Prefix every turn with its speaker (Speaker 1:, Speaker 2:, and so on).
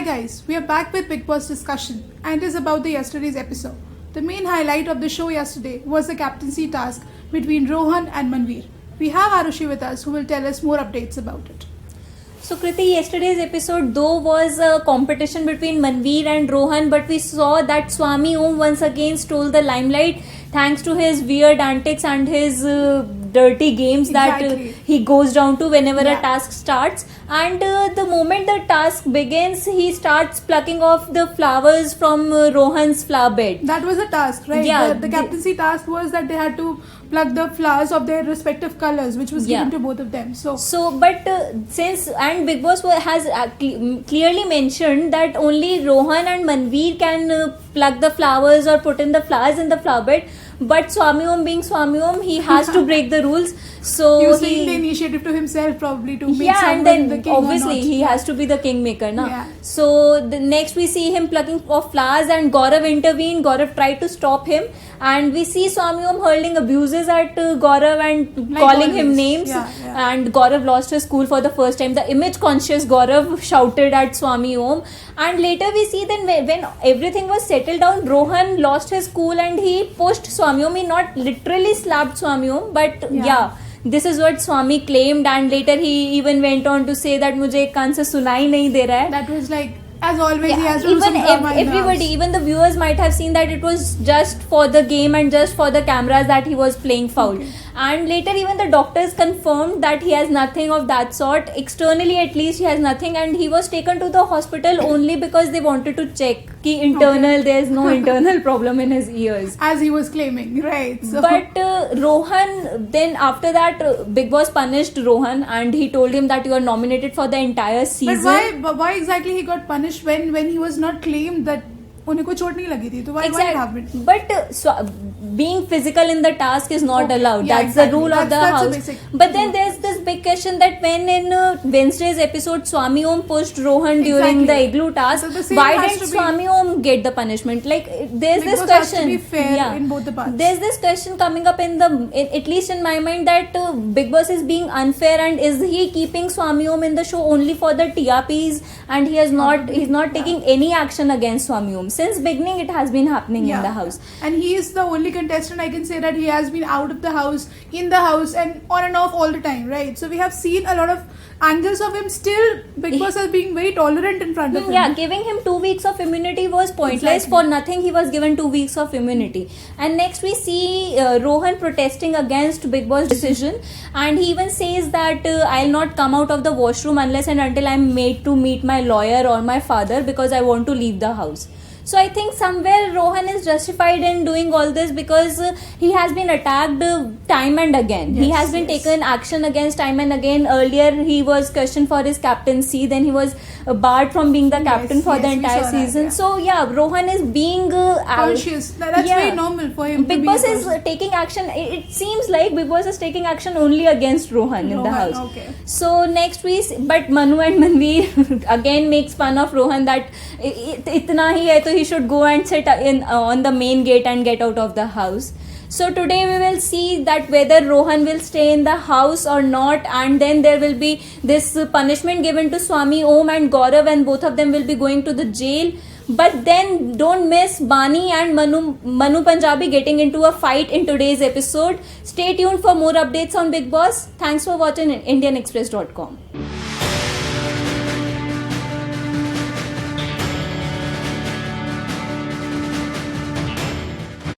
Speaker 1: guys, we are back with Bigg Boss discussion and it is about the yesterday's episode. The main highlight of the show yesterday was the captaincy task between Rohan and Manveer. We have Arushi with us who will tell us more updates about it.
Speaker 2: So Kriti, yesterday's episode though was a competition between Manveer and Rohan, but we saw that Swami Om once again stole the limelight thanks to his weird antics and his dirty games that he goes down to whenever a task starts. And the moment the task begins, he starts plucking off the flowers from Rohan's flower bed.
Speaker 1: That was a task, right?
Speaker 2: Yeah,
Speaker 1: the captaincy task was that they had to pluck the flowers of their respective colors, which was given to both of them.
Speaker 2: Since Bigg Boss has clearly mentioned that only Rohan and Manveer can pluck the flowers or put in the flowers in the flower bed, but Swami Om being Swami Om, he has to break the rules. So
Speaker 1: he was taking the initiative to himself probably to make someone
Speaker 2: and then
Speaker 1: the king
Speaker 2: obviously he has to be the kingmaker, na?
Speaker 1: Yeah.
Speaker 2: So the next we see him plucking off flowers and Gaurav intervened. Gaurav tried to stop him, and we see Swami Om hurling abuses at Gaurav and calling him names. And Gaurav lost his cool for the first time. The image conscious Gaurav shouted at Swami Om, and later we see then when everything was settled down, Rohan lost his cool and he pushed Swami Om. He not literally slapped Swami Om, but this is what Swami claimed, and later he even went on to say that मुझे एक कान से सुनाई नहीं दे रहा है.
Speaker 1: That was like, as always, he has to do some drama in the house.
Speaker 2: Even the viewers might have seen that it was just for the game and just for the cameras that he was playing foul. And later even the doctors confirmed that he has nothing of that sort. Externally at least he has nothing, and he was taken to the hospital only because they wanted to check ki there's no internal problem in his ears.
Speaker 1: As he was claiming, right? So.
Speaker 2: But Rohan, then after that Bigg Boss punished Rohan and he told him that you are nominated for the entire season.
Speaker 1: But why exactly he got punished when he was not claimed that उन्हें कोई चोट नहीं लगी थी, तो why it happened?
Speaker 2: But being physical in the task is not allowed. That's the rule of the house. But then there's this big question that when in Wednesday's episode Swami Om pushed Rohan during the igloo task, why didn't Swami Om get the punishment? Like there's this question.
Speaker 1: Has to be fair in both the parts.
Speaker 2: There's this question coming up at least in my mind, that Bigg Boss is being unfair, and is he keeping Swami Om in the show only for the TRPs, and he's not taking any action against Swami Om. Since beginning it has been happening in the house,
Speaker 1: and he is the only contestant I can say that he has been out of the house, in the house, and on and off all the time, right? So we have seen a lot of angles of him. Still Bigg Boss as being very tolerant in front of him.
Speaker 2: Yeah, giving him 2 weeks of immunity was pointless. For nothing he was given 2 weeks of immunity. And next we see Rohan protesting against Bigg Boss decision, and he even says that I'll not come out of the washroom unless and until I'm made to meet my lawyer or my father, because I want to leave the house. So I think somewhere Rohan is justified in doing all this because he has been attacked time and again. He has been taken action against time and again. Earlier he was questioned for his captaincy, then he was barred from being the captain for the entire season. So Rohan is being
Speaker 1: conscious. That's very normal for him.
Speaker 2: Bigg Boss is taking action. It seems like Bigg Boss is taking action only against Rohan in the house. So next we see, but Manu and Manveer again makes fun of Rohan that itna hi hai to he should go and sit on the main gate and get out of the house. So today we will see that whether Rohan will stay in the house or not, and then there will be this punishment given to Swami Om and Gaurav, and both of them will be going to the jail. But then don't miss Bani and Manu Punjabi getting into a fight in today's episode. Stay tuned for more updates on Bigg Boss. Thanks for watching IndianExpress.com.